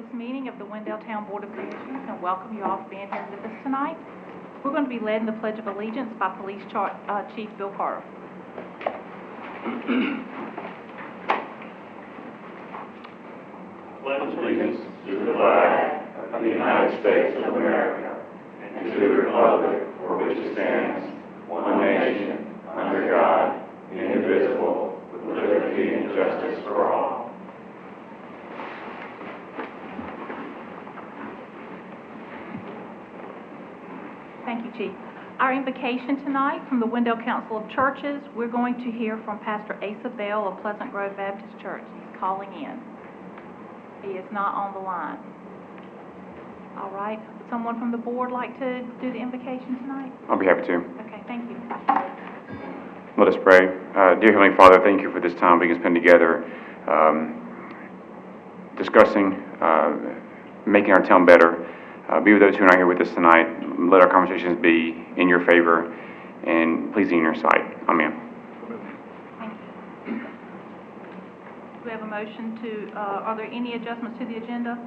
this meeting of the Wendell Town Board of Commissioners and welcome you all for being here with us tonight. We're going to be led in the Pledge of Allegiance by Police Chief Bill Carter. Pledge allegiance to the flag of the United States of America and to the republic for which it stands, one nation, under God, indivisible, with liberty and justice for all. Thank you, Chief. Our invocation tonight from the Wendell Council of Churches, we're going to hear from Pastor Asa Bell of Pleasant Grove Baptist Church. He's calling in. He is not on the line. All right. Would someone from the board like to do the invocation tonight? I'll be happy to. Okay, thank you. Let us pray. Dear Heavenly Father, thank you for this time we can spend together discussing making our town better. Be with those who are not here with us tonight. Let our conversations be in your favor and pleasing in your sight. Amen. Thank you. Do we have a motion to, are there any adjustments to the agenda?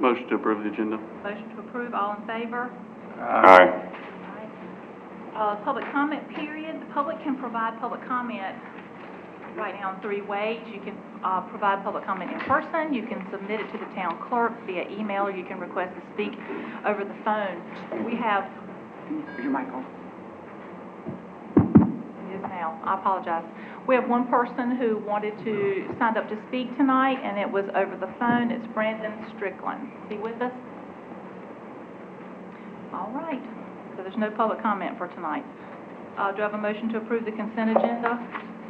Motion to approve the agenda. Motion to approve, all in favor? Aye. Public comment period. The public can provide public comment right now in three ways. You can provide public comment in person, you can submit it to the town clerk via email, or you can request to speak over the phone. We have... Is your mic on? It is now. I apologize. We have one person who wanted to sign up to speak tonight, and it was over the phone. It's Brandon Strickland. Is he with us? All right. So there's no public comment for tonight. Do I have a motion to approve the consent agenda?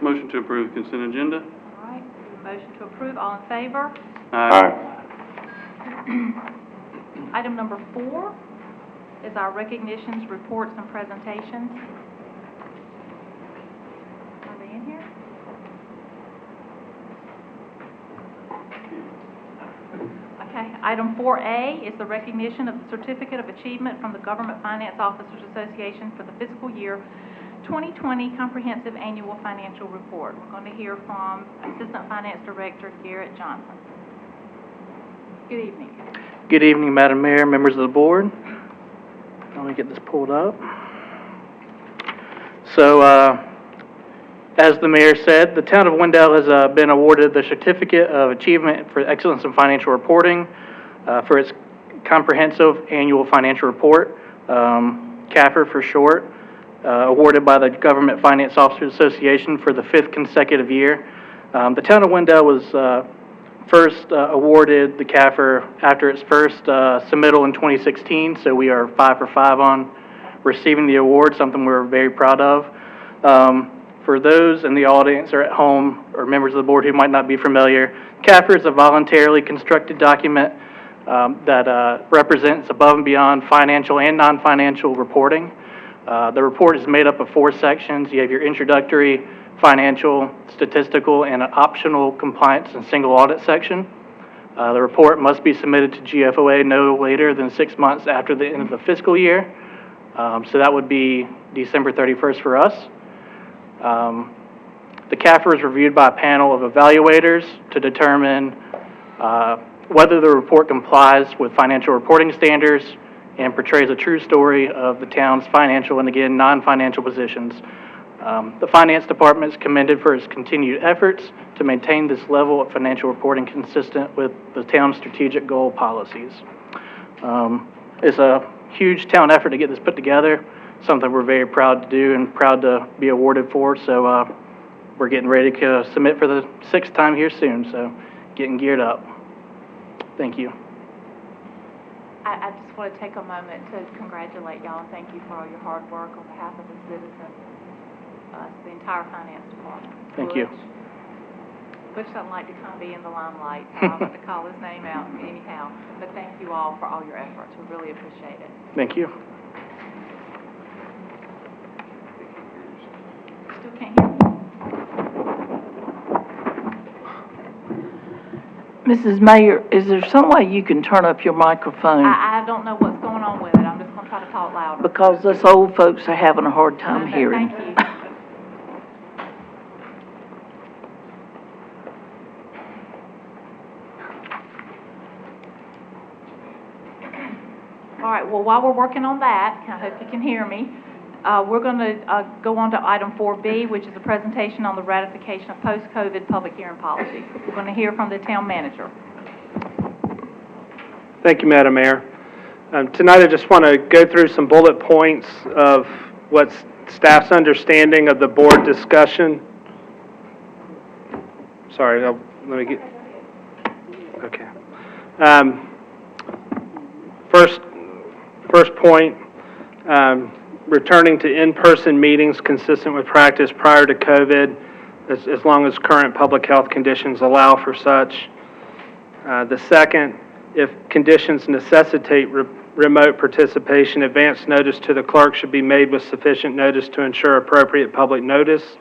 Motion to approve the consent agenda. All right. Motion to approve. All in favor? Aye. Item number 4 is our recognitions, reports, and presentations. Are they in here? Okay. Item 4A is the recognition of the Certificate of Achievement from the Government Finance Officers Association for the fiscal year 2020 Comprehensive Annual Financial Report. We're going to hear from Assistant Finance Director Garrett Johnson. Good evening. Good evening, Madam Mayor, members of the board. Let me get this pulled up. So, as the mayor said, the town of Wendell has been awarded the Certificate of Achievement for Excellence in Financial Reporting for its Comprehensive Annual Financial Report, CAFR for short, awarded by the Government Finance Officers Association for the 5th consecutive year. The town of Wendell was first awarded the CAFR after its first submittal in 2016, so we are 5 for 5 on receiving the award, something we're very proud of. For those in the audience or at home or members of the board who might not be familiar, CAFR is a voluntarily constructed document that represents above and beyond financial and non-financial reporting. The report is made up of 4 sections. You have your introductory, financial, statistical, and an optional compliance and single audit section. The report must be submitted to GFOA no later than 6 months after the end of the fiscal year. So that would be December 31st for us. The CAFR is reviewed by a panel of evaluators to determine whether the report complies with financial reporting standards and portrays a true story of the town's financial and, again, non-financial positions. The Finance Department is commended for its continued efforts to maintain this level of financial reporting consistent with the town's strategic goal policies. It's a huge town effort to get this put together, something we're very proud to do and proud to be awarded for, so we're getting ready to submit for the 6th time here soon, so getting geared up. Thank you. I just want to take a moment to congratulate y'all and thank you for all your hard work on behalf of the citizens, the entire finance department. Thank you. Butch doesn't like to come be in the limelight, so I'm going to call his name out anyhow. But thank you all for all your efforts. We really appreciate it. Thank you. Still can't hear me. Mrs. Mayor, is there some way you can turn up your microphone? I don't know what's going on with it. I'm just going to try to talk louder. Because us old folks are having a hard time hearing. Thank you. All right, well, while we're working on that, I hope you can hear me, we're going to go on to item 4B, which is a presentation on the ratification of post-COVID public hearing policy. We're going to hear from the town manager. Thank you, Madam Mayor. Tonight, I just want to go through some bullet points of what's staff's understanding of the board discussion. Sorry, let me get... Okay. First point, returning to in-person meetings consistent with practice prior to COVID, as long as current public health conditions allow for such. The second, if conditions necessitate remote participation, advance notice to the clerk should be made with sufficient notice to ensure appropriate public notice.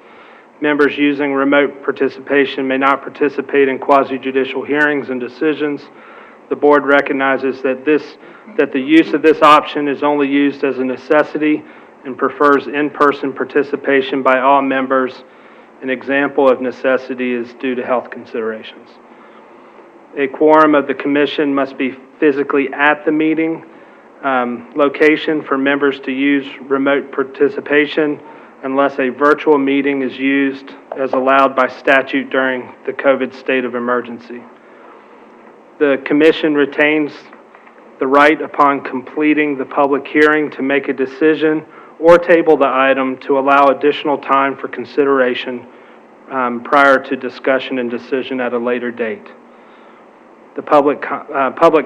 Members using remote participation may not participate in quasi-judicial hearings and decisions. The board recognizes that the use of this option is only used as a necessity and prefers in-person participation by all members. An example of necessity is due to health considerations. A quorum of the commission must be physically at the meeting location for members to use remote participation unless a virtual meeting is used as allowed by statute during the COVID state of emergency. The commission retains the right upon completing the public hearing to make a decision or table the item to allow additional time for consideration prior to discussion and decision at a later date. The public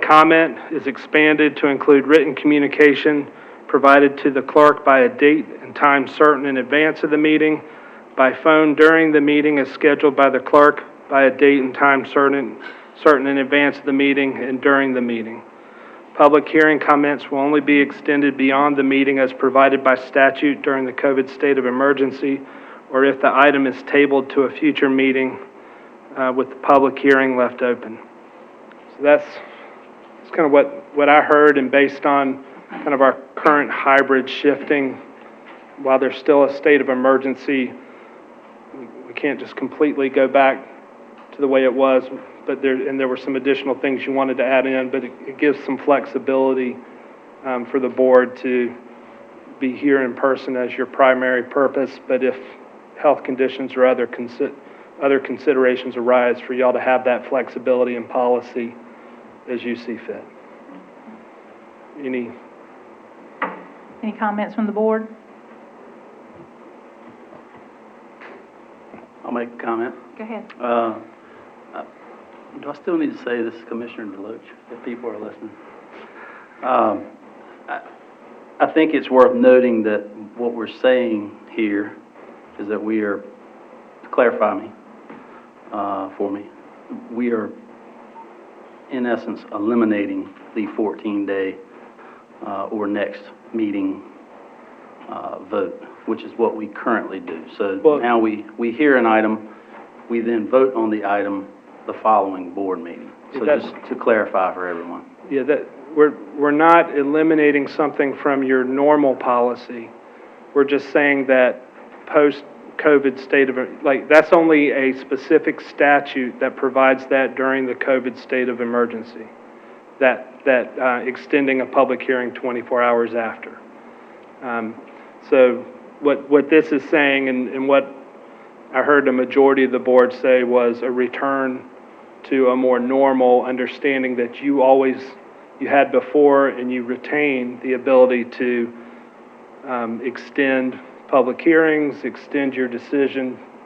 comment is expanded to include written communication provided to the clerk by a date and time certain in advance of the meeting, by phone during the meeting as scheduled by the clerk, by a date and time certain in advance of the meeting and during the meeting. Public hearing comments will only be extended beyond the meeting as provided by statute during the COVID state of emergency, or if the item is tabled to a future meeting with the public hearing left open. So that's kind of what I heard, and based on kind of our current hybrid shifting, while there's still a state of emergency, we can't just completely go back to the way it was, but there were some additional things you wanted to add in, but it gives some flexibility for the board to be here in person as your primary purpose, but if health conditions or other considerations arise, for y'all to have that flexibility in policy as you see fit. Any comments from the board? I'll make a comment. Go ahead. Do I still need to say this is Commissioner DeLoach, if people are listening? I think it's worth noting that what we're saying here is that we are, to clarify for me, we are in essence eliminating the 14-day or next meeting vote, which is what we currently do. So now we hear an item, we then vote on the item the following board meeting. So just to clarify for everyone. Yeah, that we're not eliminating something from your normal policy. We're just saying that post-COVID state of, like, that's only a specific statute that provides that during the COVID state of emergency, that extending a public hearing 24 hours after. So what this is saying, and what I heard a majority of the board say, was a return to a more normal understanding that you had before, and you retain the ability to extend public hearings, extend your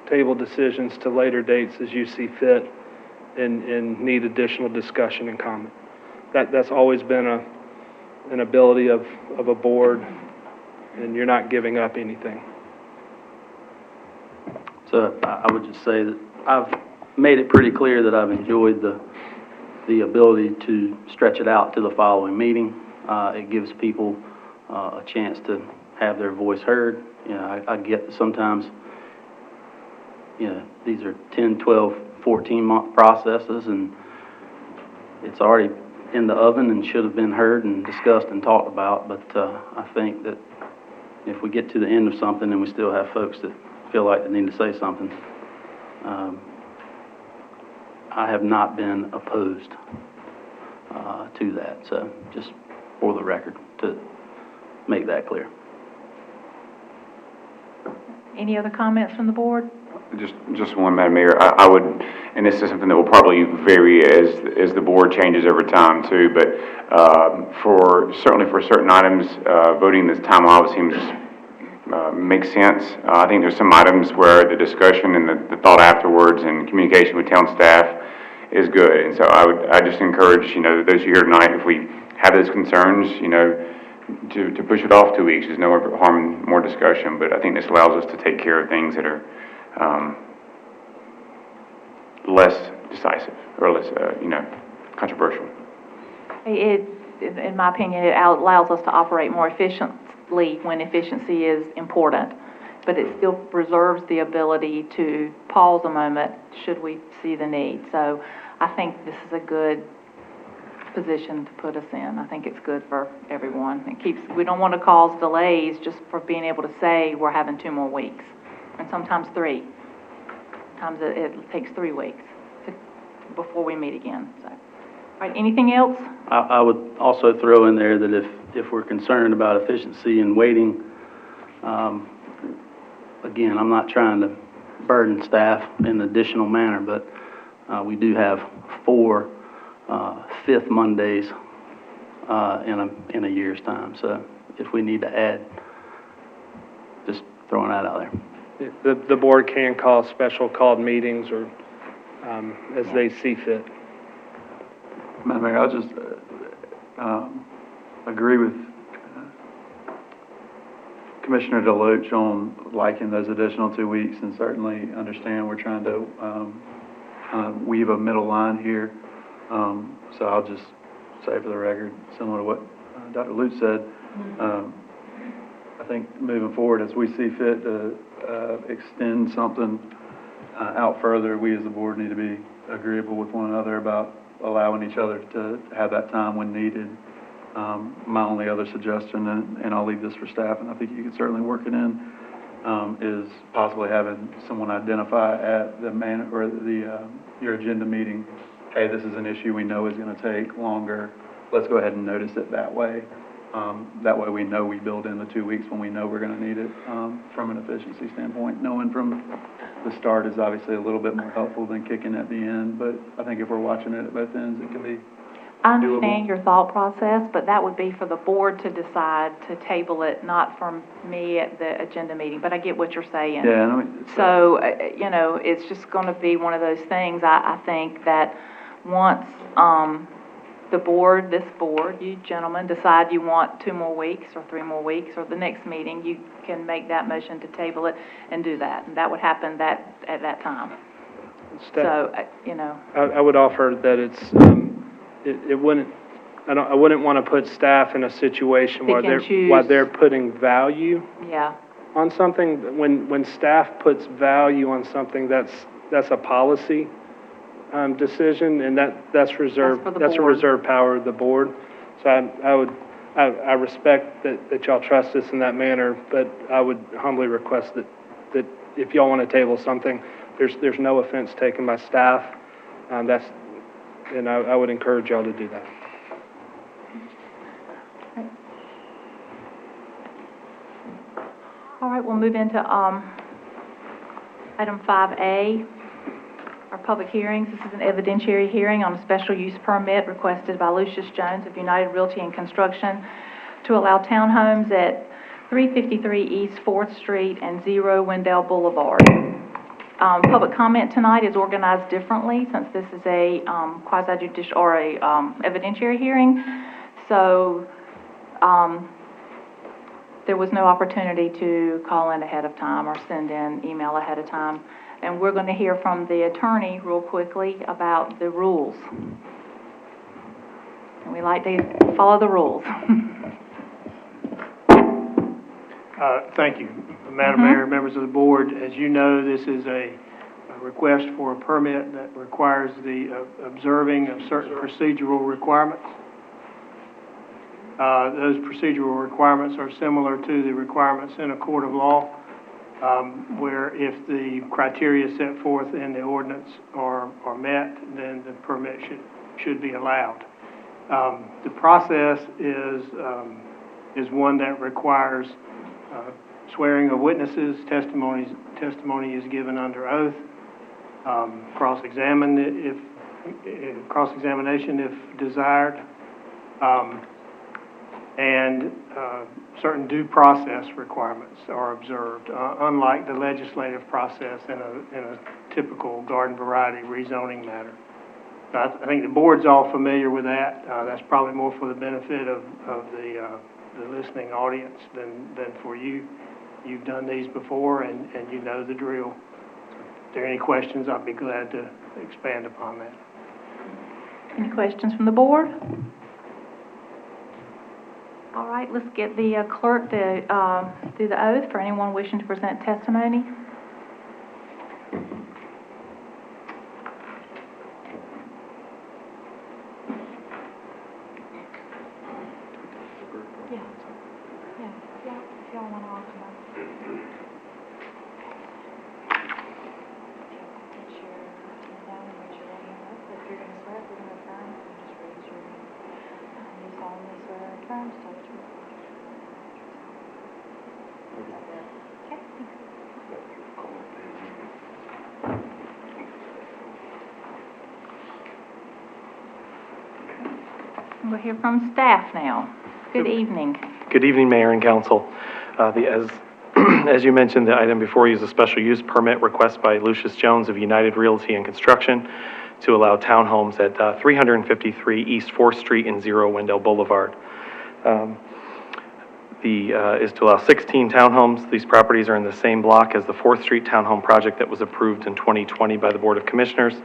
table decisions to later dates as you see fit, and need additional discussion and comment. That's always been an ability of a board, and you're not giving up anything. So I would just say that I've made it pretty clear that I've enjoyed the ability to stretch it out to the following meeting. It gives people a chance to have their voice heard. You know, I get that sometimes, you know, these are 10, 12, 14-month processes, and it's already in the oven and should have been heard and discussed and talked about. But I think that if we get to the end of something and we still have folks that feel like they need to say something, I have not been opposed to that. So just for the record, to make that clear. Any other comments from the board? Just one, Madam Mayor. I would, and this is something that will probably vary as the board changes over time too, but, certainly for certain items, voting this time off seems, makes sense. I think there's some items where the discussion and the thought afterwards and communication with town staff is good. And so I just encourage, those who are here tonight, if we have those concerns, to push it off 2 weeks. There's no harm in more discussion, but I think this allows us to take care of things that are, less decisive or less, controversial. In my opinion, it allows us to operate more efficiently when efficiency is important, but it still preserves the ability to pause a moment should we see the need. So I think this is a good position to put us in. I think it's good for everyone. We don't want to cause delays just for being able to say we're having 2 more weeks, and sometimes 3. Sometimes it takes 3 weeks before we meet again, so. All right, anything else? I would also throw in there that if we're concerned about efficiency and waiting, again, I'm not trying to burden staff in an additional manner, but we do have 4 fifth Mondays in a year's time. So if we need to add, just throwing that out there. The board can call special called meetings or as they see fit. Madam Mayor, I'll just agree with Commissioner DeLoach on liking those additional 2 weeks, and certainly understand we're trying to weave a middle line here. So I'll just say for the record, similar to what Dr. Lutz said, I think moving forward, as we see fit to extend something out further, we as the board need to be agreeable with one another about allowing each other to have that time when needed. My only other suggestion, and I'll leave this for staff, and I think you can certainly work it in, is possibly having someone identify at your agenda meeting, hey, this is an issue we know is going to take longer. Let's go ahead and notice it that way. That way we know we build in the 2 weeks when we know we're going to need it from an efficiency standpoint. Knowing from the start is obviously a little bit more helpful than kicking at the end, but I think if we're watching it at both ends, it can be I understand your thought process, but that would be for the board to decide to table it, not from me at the agenda meeting, but I get what you're saying. Yeah, I mean, So, it's just going to be one of those things. I think that once this board, you gentlemen, decide you want 2 more weeks or 3 more weeks or the next meeting, you can make that motion to table it and do that. And that would happen at that time. So, I would offer that it wouldn't, I wouldn't want to put staff in a situation Pick and choose. while they're putting value yeah. on something. When staff puts value on something, that's a policy decision, and that's reserved. That's for the That's a board. reserved power of the board. So I respect that y'all trust us in that manner, but I would humbly request that if y'all want to table something, there's no offense taken by staff. And I would encourage y'all to do that. All right, we'll move into item 5A, our public hearings. This is an evidentiary hearing on a special use permit requested by Lucius Jones of United Realty and Construction to allow townhomes at 353 East 4th Street and 0 Wendell Boulevard. Public comment tonight is organized differently since this is a quasi-judicial or a evidentiary hearing. So there was no opportunity to call in ahead of time or send in email ahead of time. And we're going to hear from the attorney real quickly about the rules. And we like to follow the rules. Thank you. Madam Mayor, members of the board, as you know, this is a request for a permit that requires the observing of certain procedural requirements. Those procedural requirements are similar to the requirements in a court of law, where if the criteria set forth in the ordinance are met, then the permit should be allowed. The process is one that requires swearing of witnesses, testimony is given under oath, cross-examination if desired, and certain due process requirements are observed, unlike the legislative process in a typical garden variety rezoning matter. I think the board's all familiar with that. That's probably more for the benefit of the listening audience than for you. You've done these before and you know the drill. If there are any questions, I'd be glad to expand upon that. Any questions from the board? All right, let's get the clerk to do the oath for anyone wishing to present testimony. Yeah, if y'all want to offer that. Put your hand down and raise your right hand up. If you're going to swear, if you're going to affirm, you just raise your hand. You solemnly swear or affirm, so that you will. Okay, thanks. We'll hear from staff now. Good evening. Good evening, Mayor and Council. As you mentioned, the item before you is a special use permit request by Lucius Jones of United Realty and Construction to allow townhomes at 353 East 4th Street and 0 Wendell Boulevard. Is to allow 16 townhomes. These properties are in the same block as the 4th Street townhome project that was approved in 2020 by the Board of Commissioners.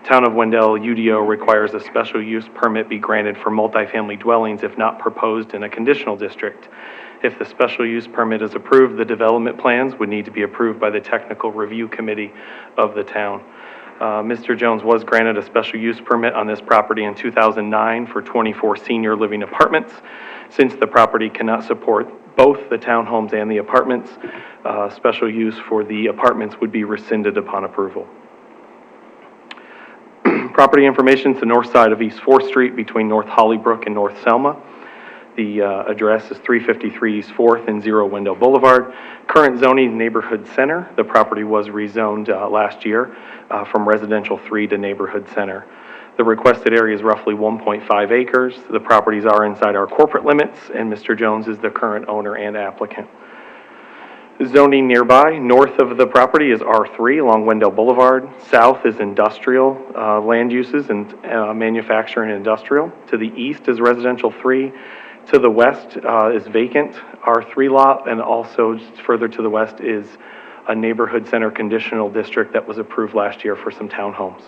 Town of Wendell UDO requires a special use permit be granted for multifamily dwellings if not proposed in a conditional district. If the special use permit is approved, the development plans would need to be approved by the Technical Review Committee of the town. Mr. Jones was granted a special use permit on this property in 2009 for 24 senior living apartments. Since the property cannot support both the townhomes and the apartments, special use for the apartments would be rescinded upon approval. Property information to the north side of East 4th Street between North Hollybrook and North Selma. The address is 353 East 4th and 0 Wendell Boulevard. Current zoning neighborhood center. The property was rezoned last year from residential 3 to neighborhood center. The requested area is roughly 1.5 acres. The properties are inside our corporate limits, and Mr. Jones is the current owner and applicant. Zoning nearby, north of the property is R3 along Wendell Boulevard. South is industrial land uses and manufacturing and industrial. To the east is residential 3. To the west is vacant R3 lot, and also further to the west is a neighborhood center conditional district that was approved last year for some townhomes.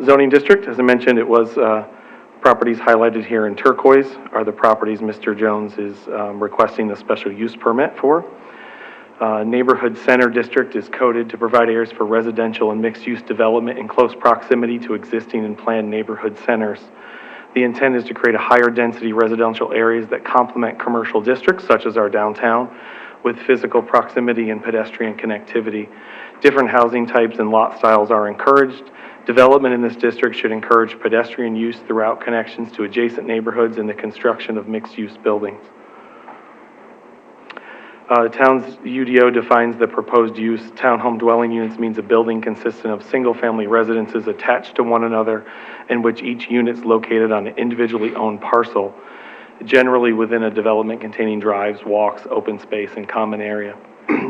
Zoning district, as I mentioned, it was properties highlighted here in turquoise are the properties Mr. Jones is requesting the special use permit for. Neighborhood center district is coded to provide areas for residential and mixed-use development in close proximity to existing and planned neighborhood centers. The intent is to create a higher density residential areas that complement commercial districts such as our downtown with physical proximity and pedestrian connectivity. Different housing types and lot styles are encouraged. Development in this district should encourage pedestrian use throughout connections to adjacent neighborhoods and the construction of mixed-use buildings. The town's UDO defines the proposed use. Townhome dwelling units means a building consisting of single-family residences attached to one another in which each unit is located on an individually owned parcel, generally within a development containing drives, walks, open space, and common area.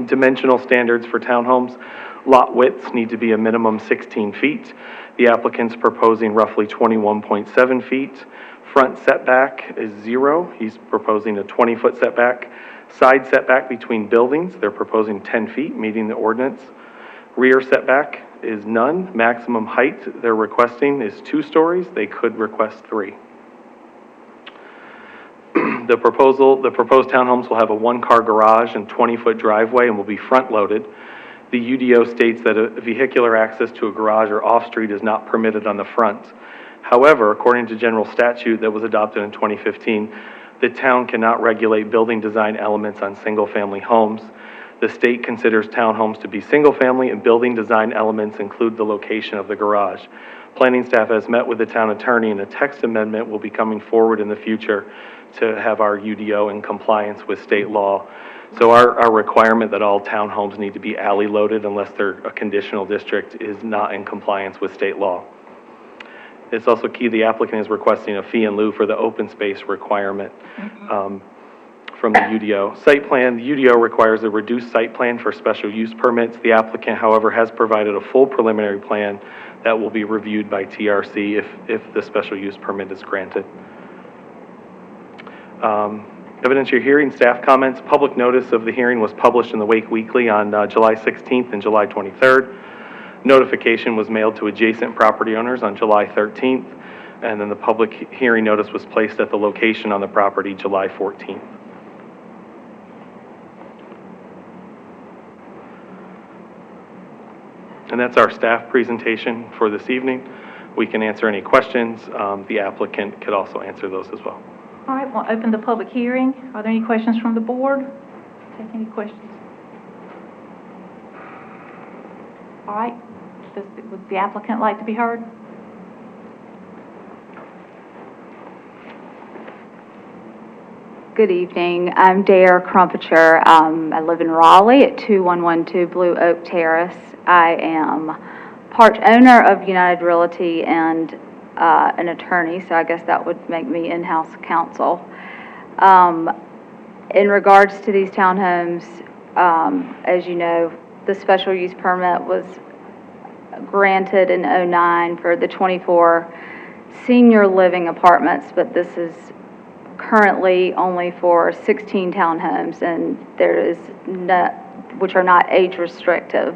Dimensional standards for townhomes. Lot widths need to be a minimum 16 feet. The applicant's proposing roughly 21.7 feet. Front setback is 0. He's proposing a 20-foot setback. Side setback between buildings, they're proposing 10 feet, meeting the ordinance. Rear setback is none. Maximum height they're requesting is 2 stories. They could request 3. The proposed townhomes will have a 1-car garage and 20-foot driveway and will be front-loaded. The UDO states that a vehicular access to a garage or off-street is not permitted on the front. However, according to general statute that was adopted in 2015, the town cannot regulate building design elements on single-family homes. The state considers townhomes to be single-family, and building design elements include the location of the garage. Planning staff has met with the town attorney, and a text amendment will be coming forward in the future to have our UDO in compliance with state law. So our requirement that all townhomes need to be alley loaded unless they're a conditional district is not in compliance with state law. It's also key, the applicant is requesting a fee in lieu for the open space requirement from the UDO. Site plan, the UDO requires a reduced site plan for special use permits. The applicant, however, has provided a full preliminary plan that will be reviewed by TRC if the special use permit is granted. Evidence your hearing, staff comments. Public notice of the hearing was published in the Wake Weekly on July 16th and July 23rd. Notification was mailed to adjacent property owners on July 13th, and then the public hearing notice was placed at the location on the property July 14th. And that's our staff presentation for this evening. We can answer any questions. The applicant could also answer those as well. All right, we'll open the public hearing. Are there any questions from the board? Take any questions? All right, would the applicant like to be heard? Good evening. I'm Dare Crumpiture. I live in Raleigh at 2112 Blue Oak Terrace. I am part owner of United Realty and an attorney, so I guess that would make me in-house counsel. In regards to these townhomes, as you know, the special use permit was granted in '09 for the 24 senior living apartments, but this is currently only for 16 townhomes, and there is no, which are not age restrictive,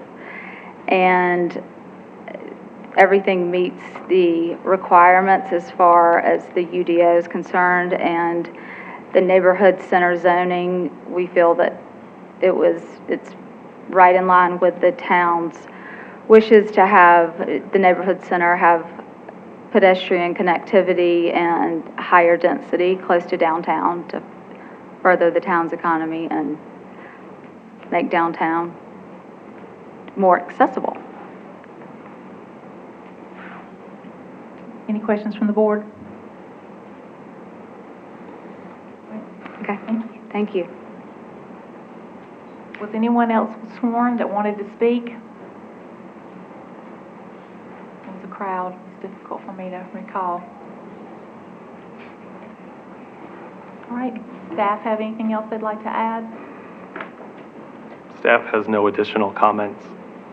and everything meets the requirements as far as the UDO is concerned, and the neighborhood center zoning, we feel that it's right in line with the town's wishes to have the neighborhood center have pedestrian connectivity and higher density close to downtown to further the town's economy and make downtown more accessible. Any questions from the board? Okay, thank you. Was anyone else sworn that wanted to speak? It was a crowd. It's difficult for me to recall. All right, staff have anything else they'd like to add? Staff has no additional comments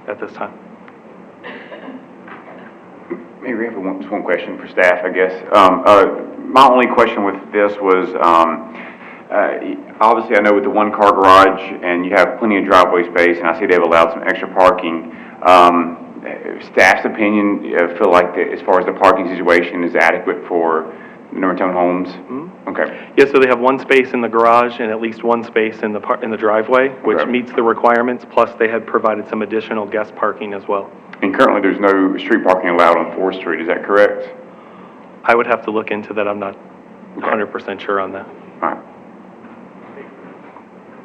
at this time. Maybe we have just one question for staff, I guess. My only question with this was, obviously I know with the one-car garage and you have plenty of driveway space, and I see they've allowed some extra parking. Staff's opinion, feel like as far as the parking situation is adequate for number 10 homes? Mm-hmm. Okay. Yeah, so they have one space in the garage and at least one space in the driveway, which meets the requirements, plus they had provided some additional guest parking as well. And currently there's no street parking allowed on 4th Street, is that correct? I would have to look into that. I'm not 100% sure on that. All right.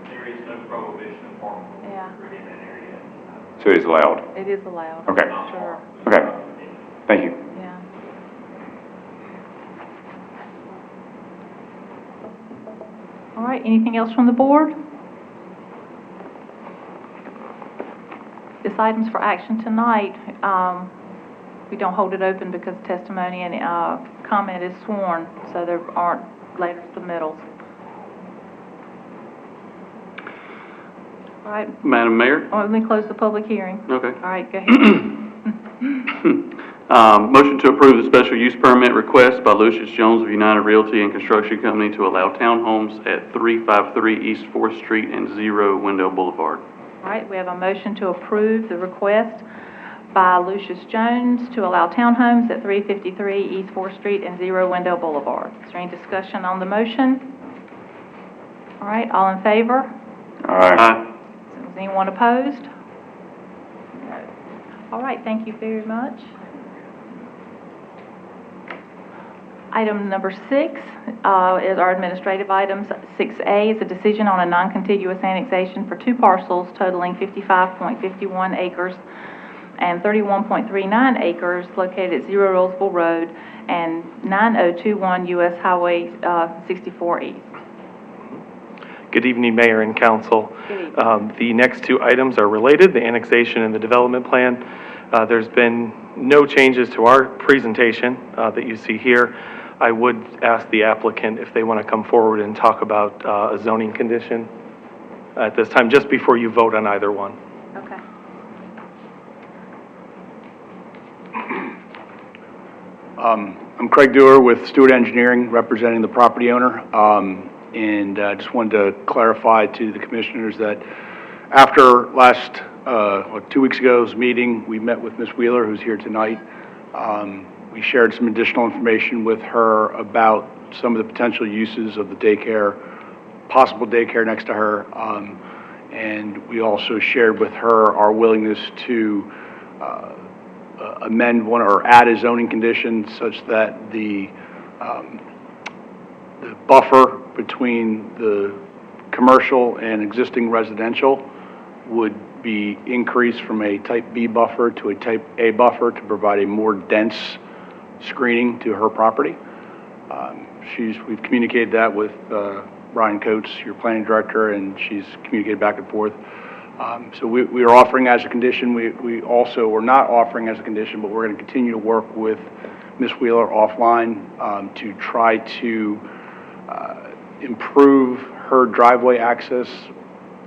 There is no prohibition of parking Yeah. in that area. So it is allowed? It is allowed. Okay. Sure. Okay. Thank you. Yeah. All right, anything else from the board? This item's for action tonight. We don't hold it open because testimony and comment is sworn, so there aren't later submittals. All right. Madam Mayor? Let me close the public hearing. Okay. All right, go ahead. Motion to approve the special use permit request by Lucius Jones of United Realty and Construction Company to allow townhomes at 353 East 4th Street and 0 Wendell Boulevard. All right, we have a motion to approve the request by Lucius Jones to allow townhomes at 353 East 4th Street and 0 Wendell Boulevard. Is there any discussion on the motion? All right, all in favor? All right. Aye. Is anyone opposed? No. All right, thank you very much. Item number 6 is our administrative items. 6A is a decision on a non-contiguous annexation for 2 parcels totaling 55.51 acres and 31.39 acres located at 0 Roseville Road and 9021 US Highway 64 East. Good evening, Mayor and Council. Good evening. The next two items are related, the annexation and the development plan. There's been no changes to our presentation that you see here. I would ask the applicant if they want to come forward and talk about a zoning condition at this time, just before you vote on either one. Okay. I'm Craig Dewar with Stewart Engineering, representing the property owner. And just wanted to clarify to the commissioners that after last, 2 weeks ago's meeting, we met with Ms. Wheeler, who's here tonight. We shared some additional information with her about some of the potential uses of the daycare, possible daycare next to her. And we also shared with her our willingness to amend one or add a zoning condition such that the buffer between the commercial and existing residential would be increased from a type B buffer to a type A buffer to provide a more dense screening to her property. We've communicated that with Ryan Coates, your planning director, and she's communicated back and forth. So we are offering as a condition. We also are not offering as a condition, but we're going to continue to work with Ms. Wheeler offline to try to improve her driveway access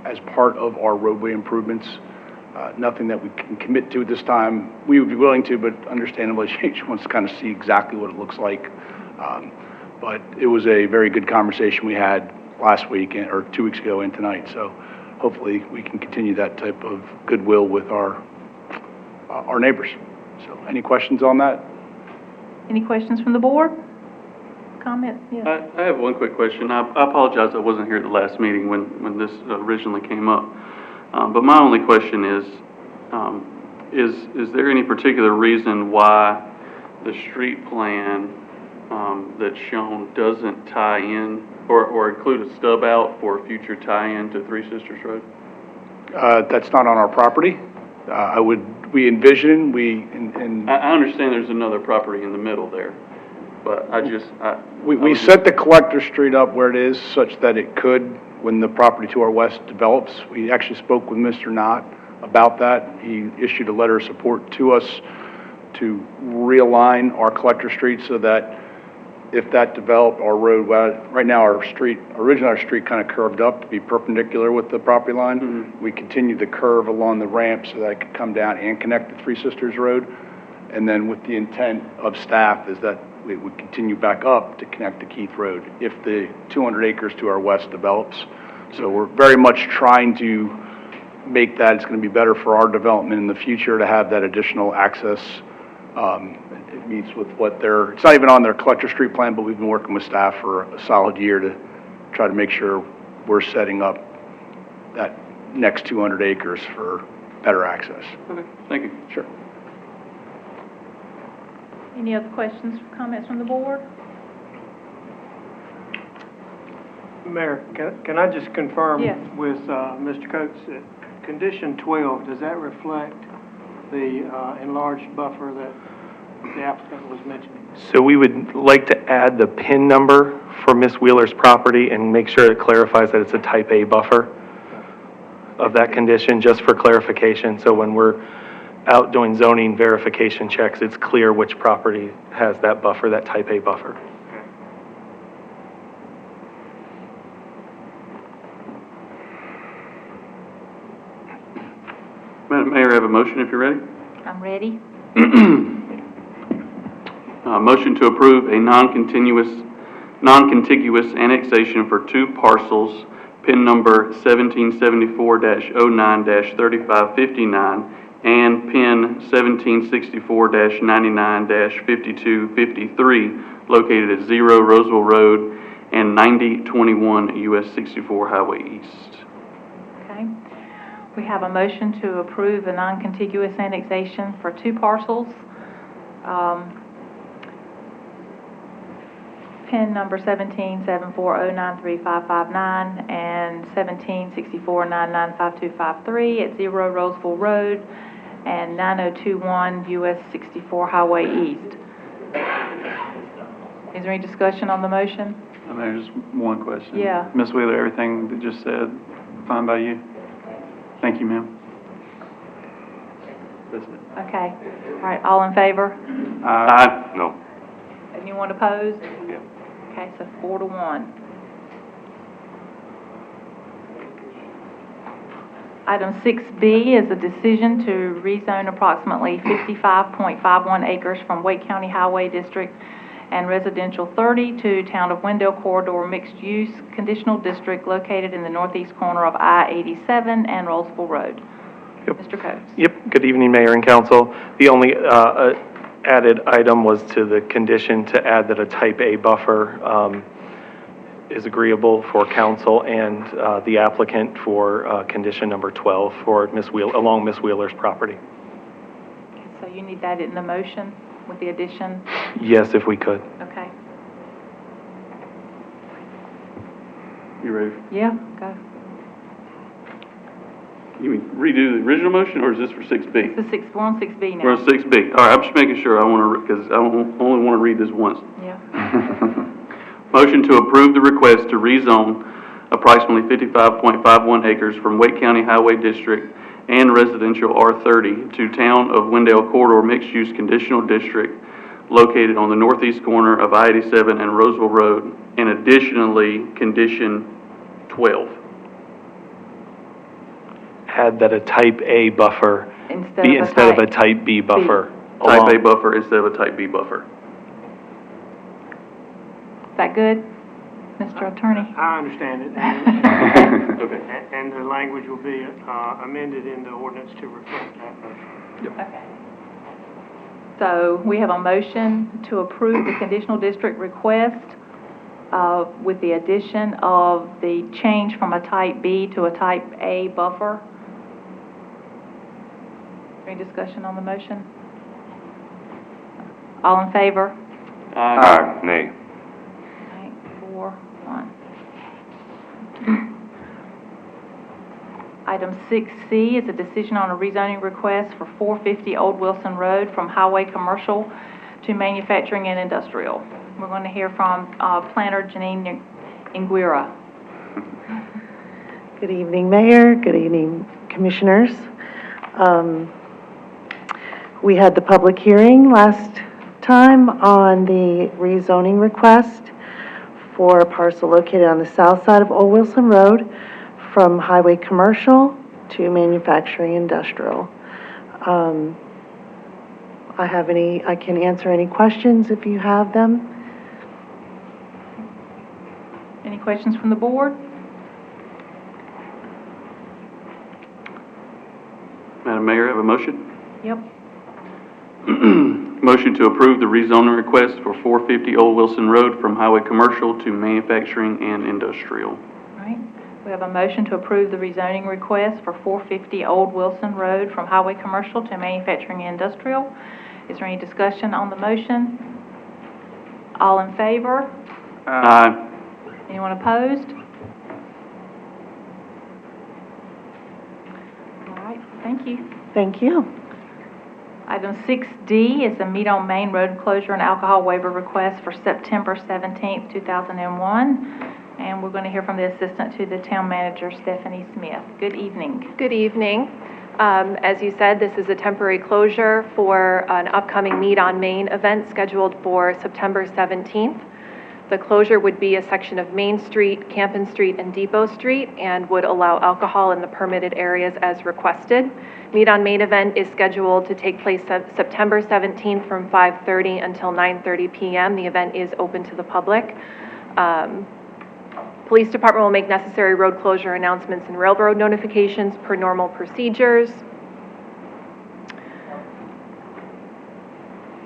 as part of our roadway improvements. Nothing that we can commit to at this time. We would be willing to, but understandably, she wants to kind of see exactly what it looks like. But it was a very good conversation we had last week or 2 weeks ago and tonight. So hopefully we can continue that type of goodwill with our neighbors. So any questions on that? Any questions from the board? Comments? Yes. I have one quick question. I apologize I wasn't here at the last meeting when this originally came up. But my only question is there any particular reason why the street plan that's shown doesn't tie in or include a stub out for a future tie-in to Three Sisters Road? That's not on our property. We envision, I understand there's another property in the middle there, but we set the collector street up where it is such that it could, when the property to our west develops. We actually spoke with Mr. Knott about that. He issued a letter of support to us to realign our collector street so that if that developed, our road, right now originally our street kind of curved up to be perpendicular with the property line. Mm-hmm. We continued the curve along the ramp so that it could come down and connect to Three Sisters Road. And then with the intent of staff is that we would continue back up to connect to Keith Road if the 200 acres to our west develops. So we're very much trying to make that, it's going to be better for our development in the future to have that additional access. It meets with it's not even on their collector street plan, but we've been working with staff for a solid year to try to make sure we're setting up that next 200 acres for better access. Okay, thank you. Sure. Any other questions, comments from the board? Mayor, can I just confirm Yes. with Mr. Coates that condition 12, does that reflect the enlarged buffer that the applicant was mentioning? So we would like to add the PIN number for Ms. Wheeler's property and make sure it clarifies that it's a type A buffer of that condition, just for clarification. So when we're out doing zoning verification checks, it's clear which property has that buffer, that type A buffer. Madam Mayor, I have a motion if you're ready. I'm ready. Motion to approve a non-contiguous annexation for two parcels, PIN number 1774-09-3559 and PIN 1764-99-5253, located at 0 Roseville Road and 9021 US 64 Highway East. Okay. We have a motion to approve a non-contiguous annexation for two parcels. PIN number 1774093559 and 1764995253 at 0 Roseville Road and 9021 US 64 Highway East. Is there any discussion on the motion? Mayor, just one question. Yeah. Ms. Wheeler, everything that just said, fine by you? Thank you, ma'am. That's it. Okay. All right, all in favor? Aye. No. Anyone opposed? Yeah. Okay, so 4-1. Item 6B is a decision to rezone approximately 55.51 acres from Wake County Highway District and Residential 30 to Town of Wendell Corridor Mixed Use Conditional District located in the northeast corner of I-87 and Rollsville Road. Yep. Mr. Coates. Yep, good evening, Mayor and Council. The only added item was to the condition to add that a type A buffer is agreeable for council and the applicant for condition number 12 for along Miss Wheeler's property. So you need that in the motion with the addition? Yes, if we could. Okay. You ready? Yeah, go. You mean redo the original motion, or is this for 6B? We're on 6B now. We're on 6B. All right, I'm just making sure. I want to, because I only want to read this once. Yeah. Motion to approve the request to rezone approximately 55.51 acres from Wake County Highway District and Residential R30 to Town of Wendell Corridor Mixed Use Conditional District located on the northeast corner of I-87 and Roseville Road, and additionally, condition 12. Add that a type A buffer be instead of a type B buffer. Type A buffer instead of a type B buffer. Is that good, Mr. Attorney? I understand it. Okay. And the language will be amended in the ordinance to reflect that motion. Okay. So we have a motion to approve the conditional district request with the addition of the change from a type B to a type A buffer. Any discussion on the motion? All in favor? Aye. Nay. Okay, 4-1. Item 6C is a decision on a rezoning request for 450 Old Wilson Road from highway commercial to manufacturing and industrial. We're going to hear from planner Janine Inguira. Good evening, Mayor. Good evening, Commissioners. We had the public hearing last time on the rezoning request for a parcel located on the south side of Old Wilson Road from highway commercial to manufacturing industrial. I can answer any questions if you have them. Any questions from the board? Madam Mayor, I have a motion. Yep. Motion to approve the rezoning request for 450 Old Wilson Road from highway commercial to manufacturing and industrial. All right. We have a motion to approve the rezoning request for 450 Old Wilson Road from highway commercial to manufacturing and industrial. Is there any discussion on the motion? All in favor? Aye. Anyone opposed? All right, thank you. Thank you. Item 6D is the Meet on Main road closure and alcohol waiver request for September 17th, 2001. And we're going to hear from the Assistant to the Town Manager, Stephanie Smith. Good evening. Good evening. As you said, this is a temporary closure for an upcoming Meet on Main event scheduled for September 17th. The closure would be a section of Main Street, Campen Street, and Depot Street, and would allow alcohol in the permitted areas as requested. Meet on Main event is scheduled to take place September 17th from 5:30 until 9:30 p.m. The event is open to the public. Police Department will make necessary road closure announcements and railroad notifications per normal procedures.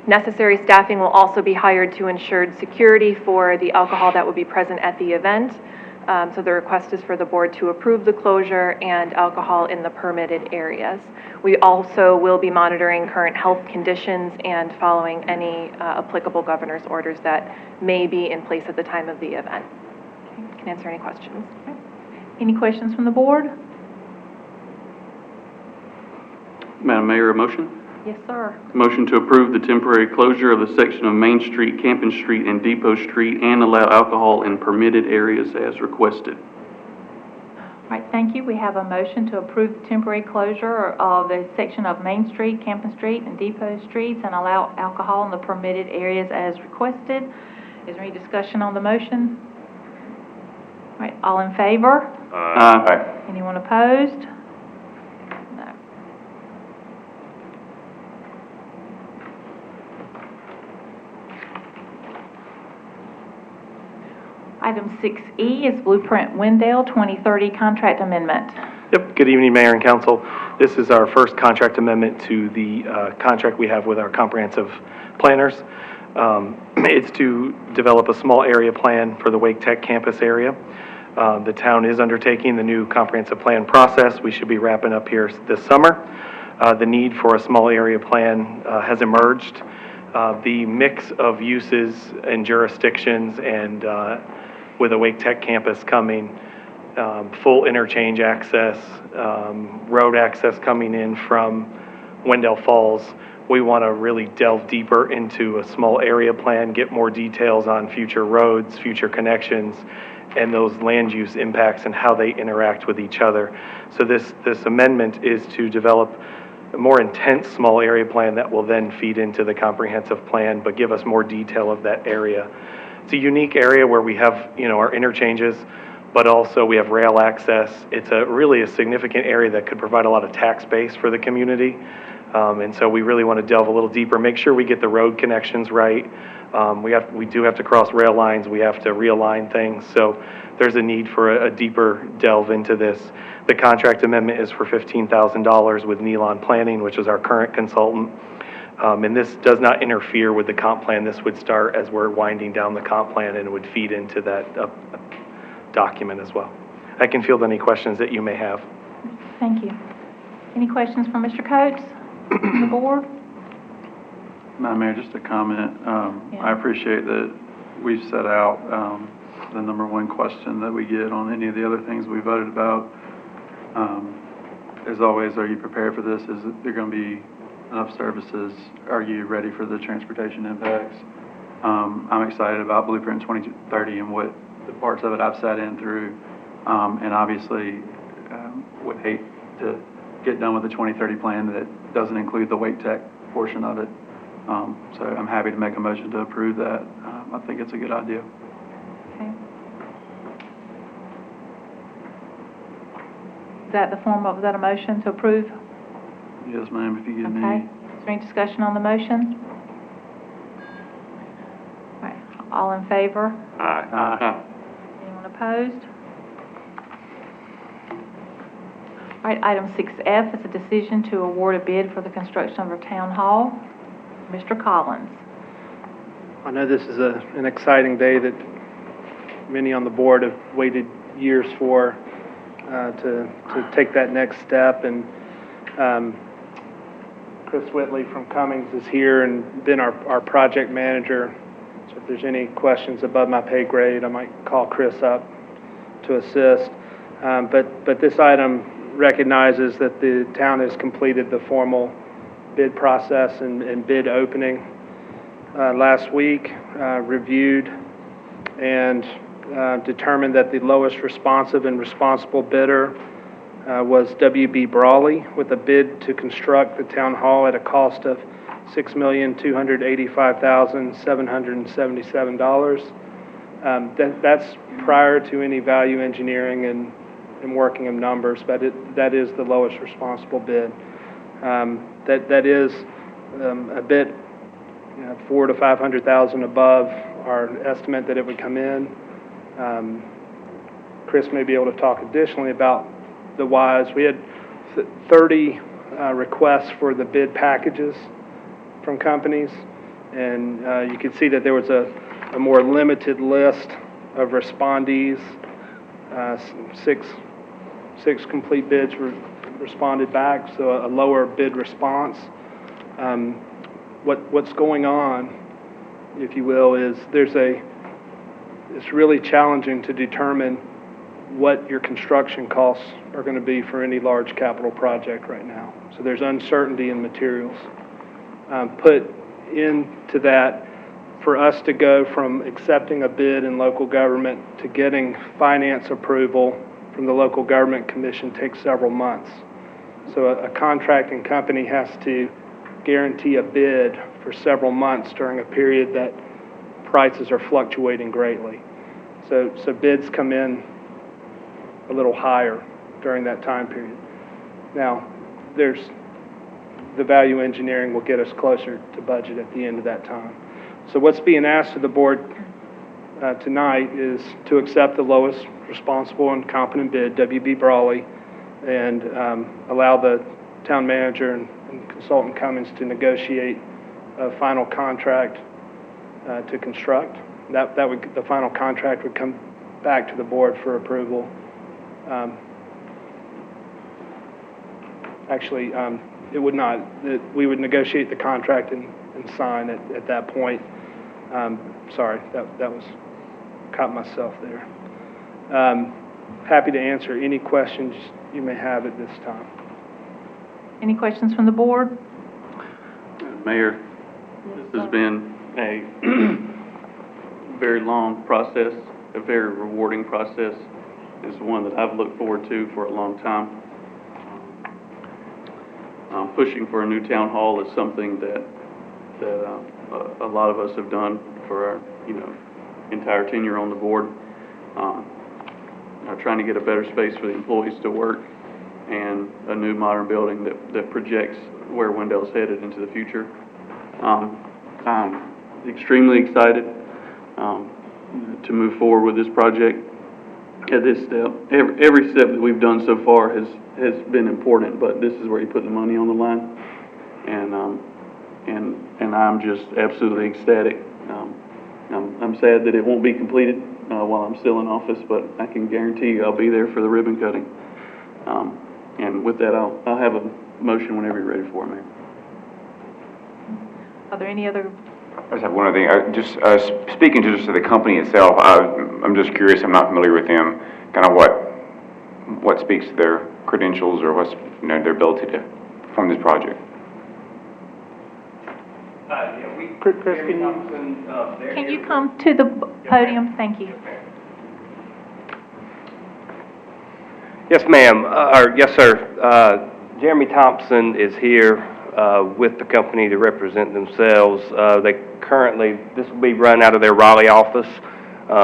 Necessary staffing will also be hired to ensure security for the alcohol that will be present at the event. So the request is for the board to approve the closure and alcohol in the permitted areas. We also will be monitoring current health conditions and following any applicable governor's orders that may be in place at the time of the event. Can answer any questions. Any questions from the board? Madam Mayor, a motion? Yes, sir. Motion to approve the temporary closure of the section of Main Street, Campen Street, and Depot Street, and allow alcohol in permitted areas as requested. All right, thank you. We have a motion to approve the temporary closure of the section of Main Street, Campen Street, and Depot Streets and allow alcohol in the permitted areas as requested. Is there any discussion on the motion? All right, all in favor? Aye. Anyone opposed? No. Item 6E is Blueprint Wendell 2030 Contract Amendment. Yep, good evening, Mayor and Council. This is our first contract amendment to the contract we have with our comprehensive planners. It's to develop a small area plan for the Wake Tech campus area. The town is undertaking the new comprehensive plan process. We should be wrapping up here this summer. The need for a small area plan has emerged. The mix of uses and jurisdictions and with the Wake Tech campus coming, full interchange access, road access coming in from Wendell Falls, we want to really delve deeper into a small area plan, get more details on future roads, future connections, and those land use impacts and how they interact with each other. So this amendment is to develop a more intense small area plan that will then feed into the comprehensive plan, but give us more detail of that area. It's a unique area where we have, our interchanges, but also we have rail access. It's really a significant area that could provide a lot of tax base for the community. And so we really want to delve a little deeper, make sure we get the road connections right. We do have to cross rail lines. We have to realign things. So there's a need for a deeper delve into this. The contract amendment is for $15,000 with Nealon Planning, which is our current consultant. And this does not interfere with the comp plan. This would start as we're winding down the comp plan and it would feed into that document as well. I can field any questions that you may have. Thank you. Any questions from Mr. Coates, the board? Madam Mayor, just a comment. Yeah. I appreciate that we've set out the number one question that we get on any of the other things we voted about. As always, are you prepared for this? Is there going to be enough services? Are you ready for the transportation impacts? I'm excited about Blueprint 2030 and what the parts of it I've sat in through. And obviously, would hate to get done with the 2030 plan that doesn't include the Wake Tech portion of it. So I'm happy to make a motion to approve that. I think it's a good idea. Okay. Is that a motion to approve? Yes, ma'am, if you give Okay. me. Is there any discussion on the motion? All right, all in favor? Aye. Anyone opposed? All right, item 6F is a decision to award a bid for the construction of a town hall. Mr. Collins. I know this is an exciting day that many on the board have waited years for, to take that next step. And Chris Whitley from Cummings is here and been our project manager. So if there's any questions above my pay grade, I might call Chris up to assist. But this item recognizes that the town has completed the formal bid process and bid opening last week, reviewed and determined that the lowest responsive and responsible bidder was W.B. Brawley with a bid to construct the town hall at a cost of $6,285,777. That's prior to any value engineering and working of numbers, but that is the lowest responsible bid. That is a bit, $400,000 to $500,000 above our estimate that it would come in. Chris may be able to talk additionally about the whys. We had 30 requests for the bid packages from companies, and you can see that there was a more limited list of respondees. Six complete bids responded back, so a lower bid response. What's going on, if you will, is it's really challenging to determine what your construction costs are going to be for any large capital project right now. So there's uncertainty in materials. Put into that, for us to go from accepting a bid in local government to getting finance approval from the local government commission takes several months. So a contracting company has to guarantee a bid for several months during a period that prices are fluctuating greatly. So bids come in a little higher during that time period. Now, the value engineering will get us closer to budget at the end of that time. So what's being asked of the board tonight is to accept the lowest responsible and competent bid, WB Brawley, and allow the town manager and consultant Cummins to negotiate a final contract to construct. The final contract would come back to the board for approval. It would not. We would negotiate the contract and sign it at that point. Sorry, that was, caught myself there. Happy to answer any questions you may have at this time. Any questions from the board? Mayor, this has been a very long process, a very rewarding process. It's one that I've looked forward to for a long time. Pushing for a new town hall is something that a lot of us have done for our, entire tenure on the board. Trying to get a better space for the employees to work and a new modern building that projects where Wendell's headed into the future. I'm extremely excited to move forward with this project at this step. Every step that we've done so far has been important, but this is where you put the money on the line, and I'm just absolutely ecstatic. I'm sad that it won't be completed while I'm still in office, but I can guarantee you I'll be there for the ribbon cutting. And with that, I'll have a motion whenever you're ready for it, Mayor. Are there any other? I just have one other thing. Just speaking to the company itself, I'm just curious. I'm not familiar with them. Kind of what speaks to their credentials or what's their ability to perform this project. Chris, Can you come to the podium? Thank you. Yes, ma'am. Yes, sir. Jeremy Thompson is here with the company to represent themselves. This will be run out of their Raleigh office.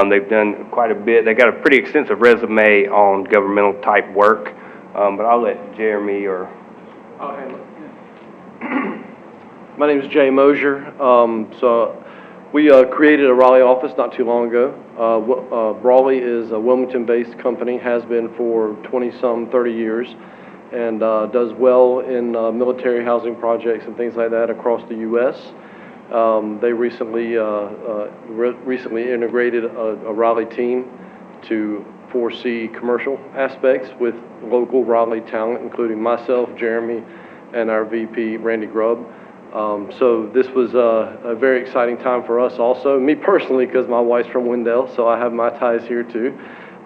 They've done quite a bit. They got a pretty extensive resume on governmental type work, but I'll let Jeremy or... I'll handle it. My name is Jay Mosier. So we created a Raleigh office not too long ago. Brawley is a Wilmington-based company, has been for 30 years, and does well in military housing projects and things like that across the U.S. They recently integrated a Raleigh team to foresee commercial aspects with local Raleigh talent, including myself, Jeremy, and our VP, Randy Grubb. So this was a very exciting time for us also. Me personally, because my wife's from Wendell, so I have my ties here too.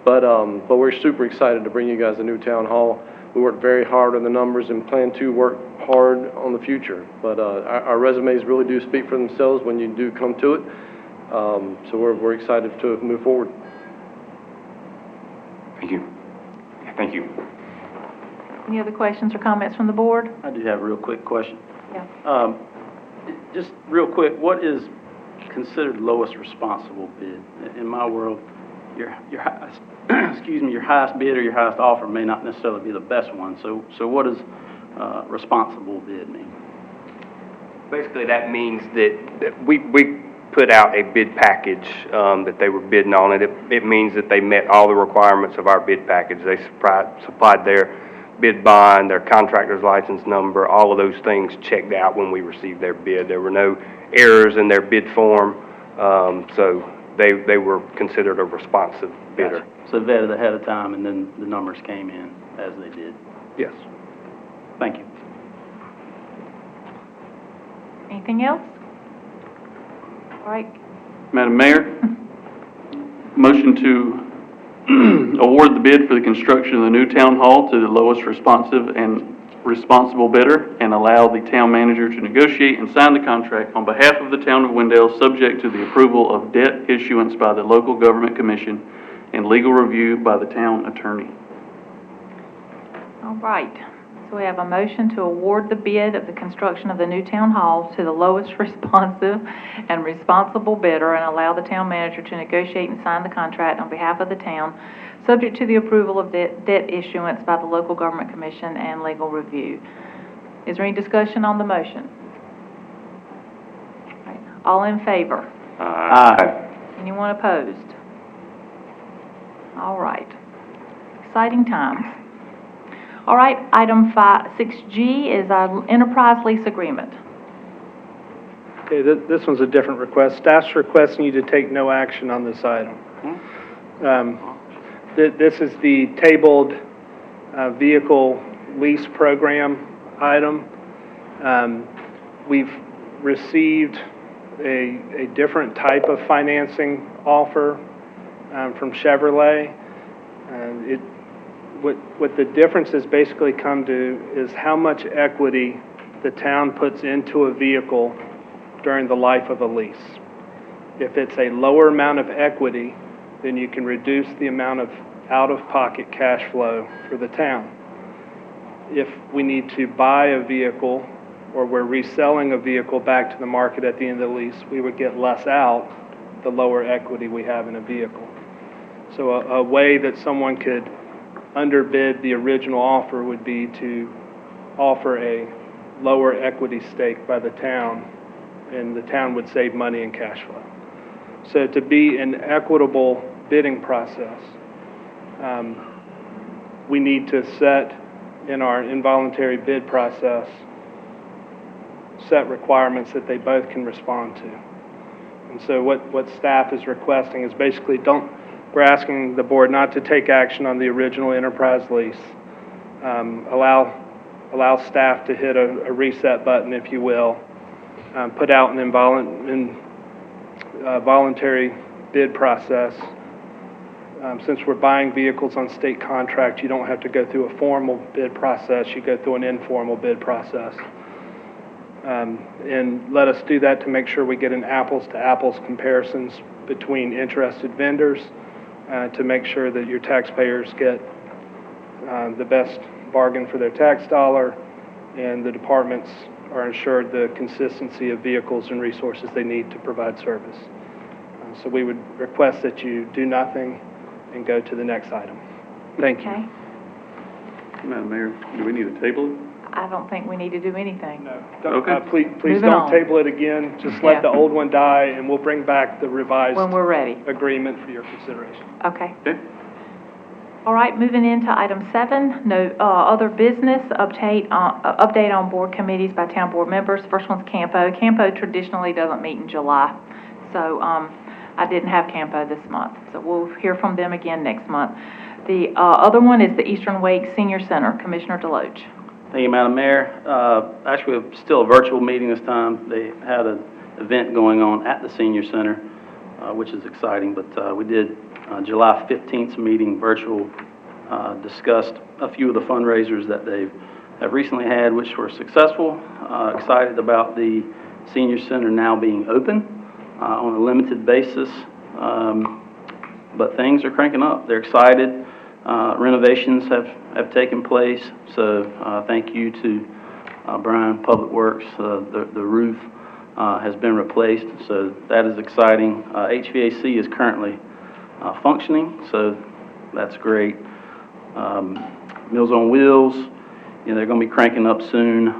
But we're super excited to bring you guys a new town hall. We worked very hard on the numbers and plan to work hard on the future. But our resumes really do speak for themselves when you do come to it. So we're excited to move forward. Thank you. Thank you. Any other questions or comments from the board? I do have a real quick question. Yeah. Just real quick, what is considered lowest responsible bid? In my world, your highest, your highest bid or your highest offer may not necessarily be the best one. So what does responsible bid mean? Basically, that means that we put out a bid package that they were bidding on, and it means that they met all the requirements of our bid package. They supplied their bid bond, their contractor's license number, all of those things checked out when we received their bid. There were no errors in their bid form, so they were considered a responsive bidder. Gotcha. So vetted ahead of time, and then the numbers came in as they did. Yes. Thank you. Anything else? All right. Madam Mayor, motion to award the bid for the construction of the new town hall to the lowest responsive and responsible bidder, and allow the town manager to negotiate and sign the contract on behalf of the town of Wendell, subject to the approval of debt issuance by the local government commission and legal review by the town attorney. All right, so we have a motion to award the bid of the construction of the new town hall to the lowest responsive and responsible bidder, and allow the town manager to negotiate and sign the contract on behalf of the town, subject to the approval of debt issuance by the local government commission and legal review. Is there any discussion on the motion? All right, all in favor? Aye. Anyone opposed? All right. Exciting times. All right, item 6G is our enterprise lease agreement. Okay, this one's a different request. Staff's requesting you to take no action on this item. This is the tabled vehicle lease program item. We've received a different type of financing offer from Chevrolet. What the difference has basically come to is how much equity the town puts into a vehicle during the life of a lease. If it's a lower amount of equity, then you can reduce the amount of out-of-pocket cash flow for the town. If we need to buy a vehicle, or we're reselling a vehicle back to the market at the end of the lease, we would get less out the lower equity we have in a vehicle. So a way that someone could underbid the original offer would be to offer a lower equity stake by the town, and the town would save money in cash flow. So to be an equitable bidding process, we need to set in our involuntary bid process, set requirements that they both can respond to. And so what staff is requesting is basically we're asking the board not to take action on the original enterprise lease. Allow staff to hit a reset button, if you will, put out an voluntary bid process. Since we're buying vehicles on state contract, you don't have to go through a formal bid process, you go through an informal bid process. And let us do that to make sure we get an apples-to-apples comparisons between interested vendors, to make sure that your taxpayers get the best bargain for their tax dollar, and the departments are ensured the consistency of vehicles and resources they need to provide service. So we would request that you do nothing and go to the next item. Thank you. Okay. Madam Mayor, do we need to table it? I don't think we need to do anything. No, Okay. please Moving don't on. table it again. Just Yeah. let the old one die, and we'll bring back the revised When we're ready. agreement for your consideration. Okay. Okay. All right, moving into item 7, no other business, update on board committees by town board members. First one's Campo. Campo traditionally doesn't meet in July, so I didn't have Campo this month, so we'll hear from them again next month. The other one is the Eastern Wake Senior Center, Commissioner Deloach. Thank you, Madam Mayor. Actually, it's still a virtual meeting this time. They had an event going on at the Senior Center, which is exciting, but we did July 15th meeting virtual, discussed a few of the fundraisers that they have recently had, which were successful. Excited about the Senior Center now being open on a limited basis, but things are cranking up. They're excited. Renovations have taken place, so thank you to Brian, Public Works. The roof has been replaced, so that is exciting. HVAC is currently functioning, so that's great. Meals on Wheels, they're going to be cranking up soon.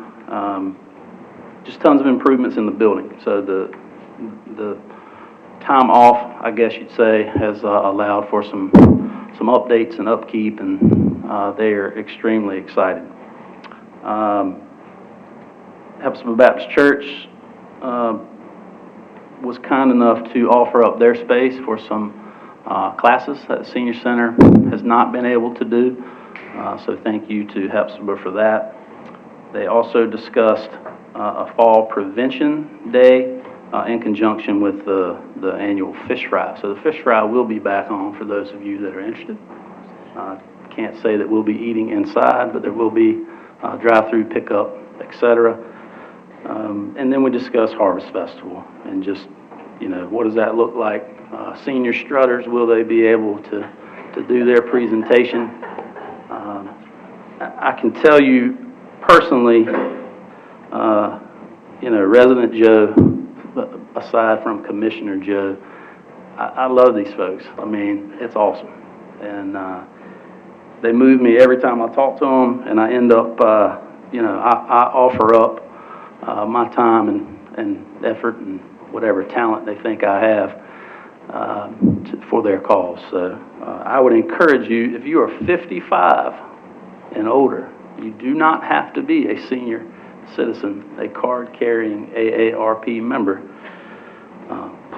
Just tons of improvements in the building. So the time off, I guess you'd say, has allowed for some updates and upkeep, and they are extremely excited. Hepzibah Baptist Church was kind enough to offer up their space for some classes that the Senior Center has not been able to do. So thank you to Hepzibah for that. They also discussed a Fall Prevention Day in conjunction with the annual fish fry. So the fish fry will be back on for those of you that are interested. Can't say that we'll be eating inside, but there will be drive-through pickup, etc. And then we discuss Harvest Festival and just, what does that look like? Senior strutters, will they be able to do their presentation? I can tell you personally, Resident Joe, aside from Commissioner Joe, I love these folks. I mean, it's awesome. And they move me every time I talk to them, and I end up, I offer up my time and effort and whatever talent they think I have for their cause. So I would encourage you, if you are 55 and older, you do not have to be a senior citizen, a card-carrying AARP member.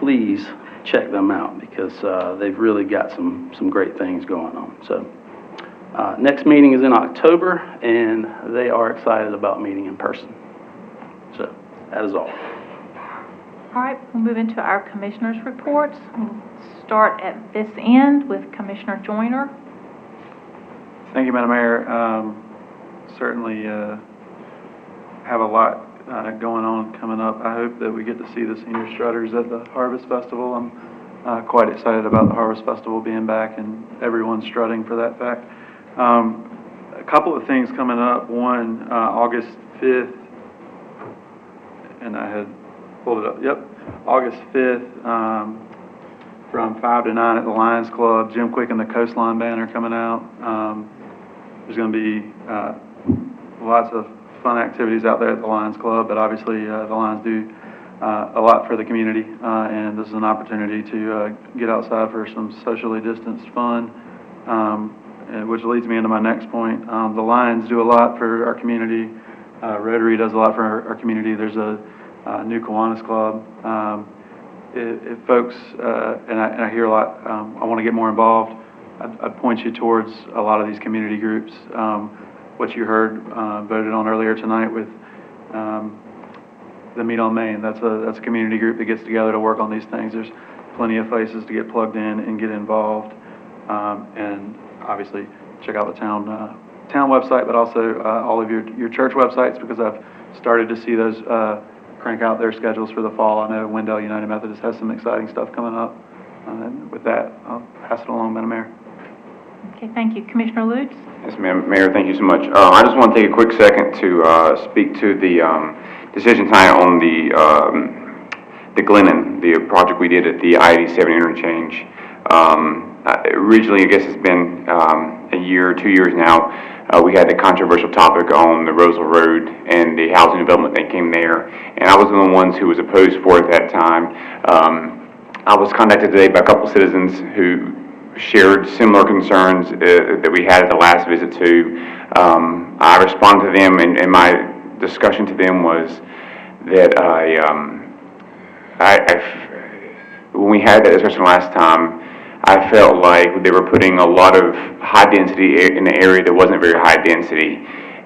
Please check them out because they've really got some great things going on. So next meeting is in October, and they are excited about meeting in person. So that is all. All right, we'll move into our commissioners' reports. We'll start at this end with Commissioner Joyner. Thank you, Madam Mayor. Certainly have a lot going on coming up. I hope that we get to see the senior strutters at the Harvest Festival. I'm quite excited about the Harvest Festival being back and everyone strutting for that fact. A couple of things coming up. One, August 5th, and I had pulled it up. Yep, August 5th, from 5 to 9 at the Lions Club. Jim Quick and the Coastline Band are coming out. There's going to be lots of fun activities out there at the Lions Club, but obviously the Lions do a lot for the community, and this is an opportunity to get outside for some socially distanced fun, which leads me into my next point. The Lions do a lot for our community. Rotary does a lot for our community. There's a new Kiwanis Club. If folks, and I hear a lot, I want to get more involved, I'd point you towards a lot of these community groups. What you heard voted on earlier tonight with the Meet on Main, that's a community group that gets together to work on these things. There's plenty of places to get plugged in and get involved, and obviously check out the town website, but also all of your church websites, because I've started to see those crank out their schedules for the fall. I know Wendell United Methodist has some exciting stuff coming up. And with that, I'll pass it along, Madam Mayor. Okay, thank you. Commissioner Lutz? Yes, ma'am. Mayor, thank you so much. I just want to take a quick second to speak to the decision tonight on the Glennon, the project we did at the I-87 interchange. Originally, I guess it's been a year or 2 years now, we had the controversial topic on the Roseville Road and the housing development that came there, and I was one of the ones who was opposed for it at that time. I was contacted today by a couple citizens who shared similar concerns that we had at the last visit to. I responded to them, and my discussion to them was that when we had that discussion last time, I felt like they were putting a lot of high density in an area that wasn't very high density.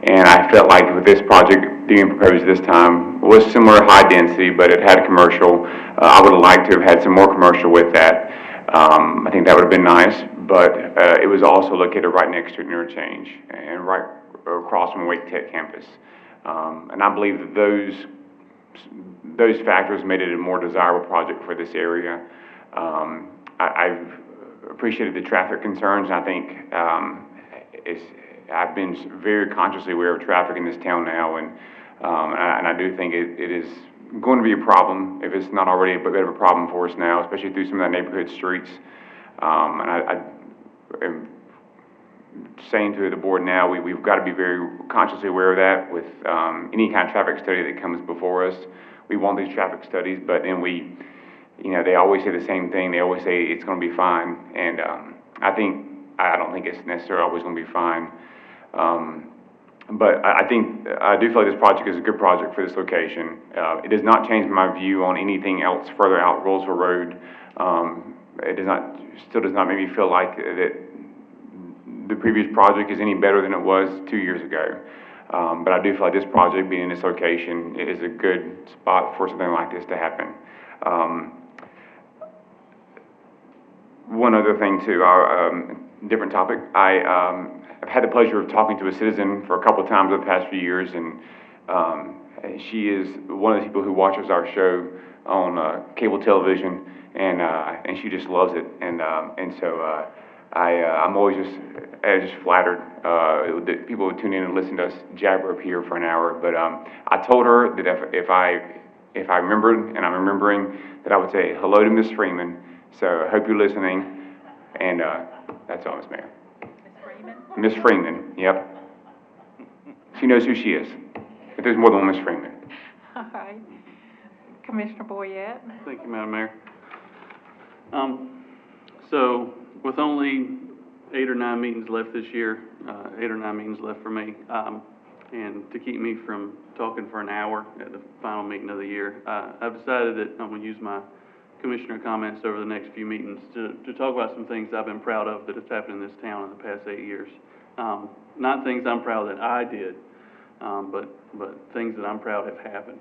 And I felt like with this project being proposed this time, it was similar high density, but it had commercial. I would have liked to have had some more commercial with that. I think that would have been nice, but it was also located right next to an interchange and right across from Wake Tech campus. And I believe that those factors made it a more desirable project for this area. I've appreciated the traffic concerns, and I think I've been very consciously aware of traffic in this town now, and I do think it is going to be a problem, if it's not already a bit of a problem for us now, especially through some of the neighborhood streets. And I am saying to the board now, we've got to be very consciously aware of that with any kind of traffic study that comes before us. We want these traffic studies, but then they always say the same thing. They always say it's going to be fine, and I don't think it's necessarily always going to be fine. But I do feel like this project is a good project for this location. It does not change my view on anything else further out Roseville Road. It still does not make me feel like that the previous project is any better than it was 2 years ago. But I do feel like this project, being in this location, is a good spot for something like this to happen. One other thing too, different topic. I've had the pleasure of talking to a citizen for a couple of times over the past few years, and she is one of the people who watches our show on cable television, and she just loves it. And so I'm always just flattered that people would tune in and listen to us jabber up here for an hour. But I told her that if I remembered, and I'm remembering, that I would say hello to Miss Freeman. So I hope you're listening, and that's all, Miss Mayor. Ms. Freeman? Miss Freeman, yep. She knows who she is. But there's more than one Miss Freeman. All right. Commissioner Boyette? Thank you, Madam Mayor. So with only 8 or 9 meetings left this year, 8 or 9 meetings left for me, and to keep me from talking for an hour at the final meeting of the year, I've decided that I'm going to use my commissioner comments over the next few meetings to talk about some things I've been proud of that have happened in this town in the past 8 years. Not things I'm proud that I did, but things that I'm proud have happened.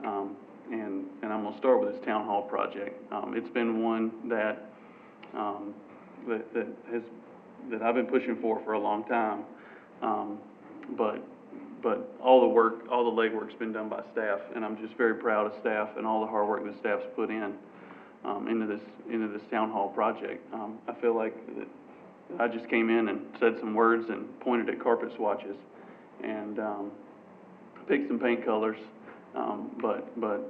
And I'm going to start with this town hall project. It's been one that that I've been pushing for a long time. But all the work, all the legwork's been done by staff, and I'm just very proud of staff and all the hard work that staff's put in into this town hall project. I feel like that I just came in and said some words and pointed at carpet swatches and picked some paint colors, but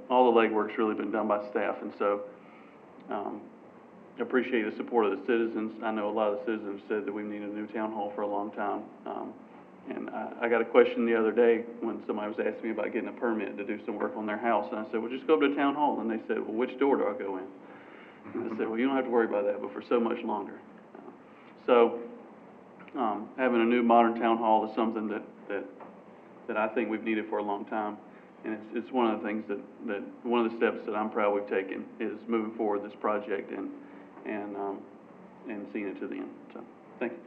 all the legwork's really been done by staff, and so appreciate the support of the citizens. I know a lot of the citizens said that we needed a new town hall for a long time. And I got a question the other day when somebody was asking me about getting a permit to do some work on their house, and I said, well, just go up to town hall. And they said, well, which door do I go in? And I said, well, you don't have to worry about that, but for so much longer. So having a new modern town hall is something that I think we've needed for a long time. And it's one of the things that one of the steps that I'm proud we've taken is moving forward this project and seeing it to the end. So, thank you.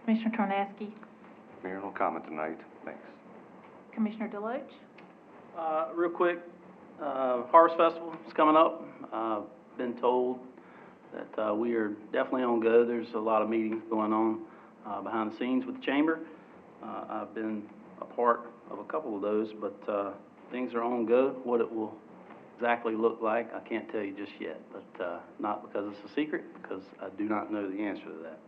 Commissioner Tornaski? Mayor, no comment tonight. Thanks. Commissioner Deloach? Real quick, Harvest Festival is coming up. Been told that we are definitely on go. There's a lot of meetings going on behind the scenes with the chamber. I've been a part of a couple of those, but things are on go. What it will exactly look like, I can't tell you just yet, but not because it's a secret, because I do not know the answer to that.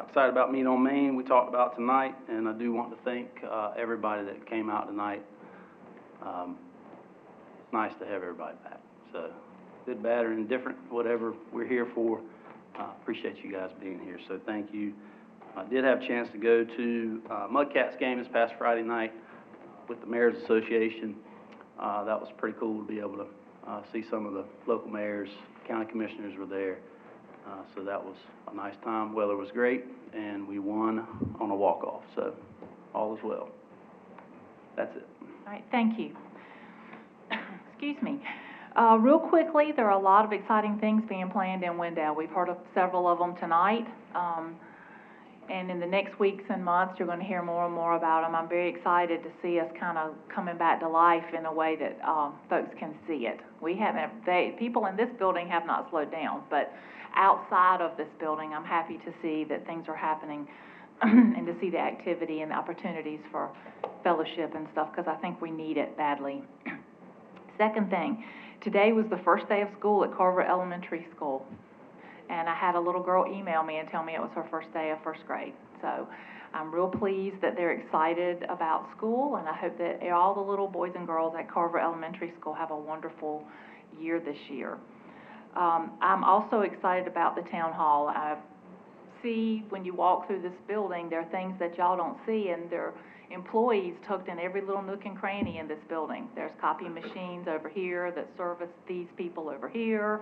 Excited about Meet on Main, we talked about tonight, and I do want to thank everybody that came out tonight. It's nice to have everybody back. So, good, bad, or indifferent, whatever we're here for, appreciate you guys being here, so thank you. I did have a chance to go to Mudcats game this past Friday night with the Mayor's Association. That was pretty cool to be able to see some of the local mayors, county commissioners were there. So that was a nice time. Weather was great, and we won on a walk-off. So all is well. That's it. All right, thank you. Excuse me. Real quickly, there are a lot of exciting things being planned in Wendell. We've heard of several of them tonight. And in the next weeks and months, you're going to hear more and more about them. I'm very excited to see us kind of coming back to life in a way that folks can see it. People in this building have not slowed down, but outside of this building, I'm happy to see that things are happening and to see the activity and the opportunities for fellowship and stuff, because I think we need it badly. Second thing, today was the first day of school at Carver Elementary School. And I had a little girl email me and tell me it was her first day of first grade. So I'm real pleased that they're excited about school, and I hope that all the little boys and girls at Carver Elementary School have a wonderful year this year. I'm also excited about the town hall. I see when you walk through this building, there are things that y'all don't see, and there are employees tucked in every little nook and cranny in this building. There's copy machines over here that service these people over here.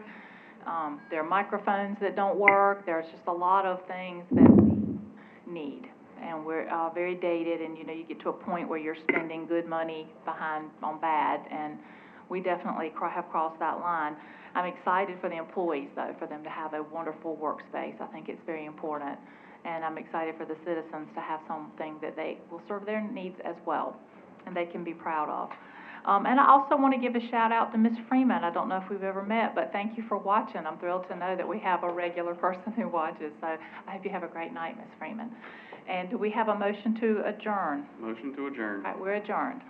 There are microphones that don't work. There's just a lot of things that we need. And we're very dated, and, you know, you get to a point where you're spending good money on bad, and we definitely have crossed that line. I'm excited for the employees, though, for them to have a wonderful workspace. I think it's very important. And I'm excited for the citizens to have something that they will serve their needs as well, and they can be proud of. And I also want to give a shout out to Ms. Freeman. I don't know if we've ever met, but thank you for watching. I'm thrilled to know that we have a regular person who watches. So I hope you have a great night, Ms. Freeman. And do we have a motion to adjourn? Motion to adjourn. All right, we're adjourned.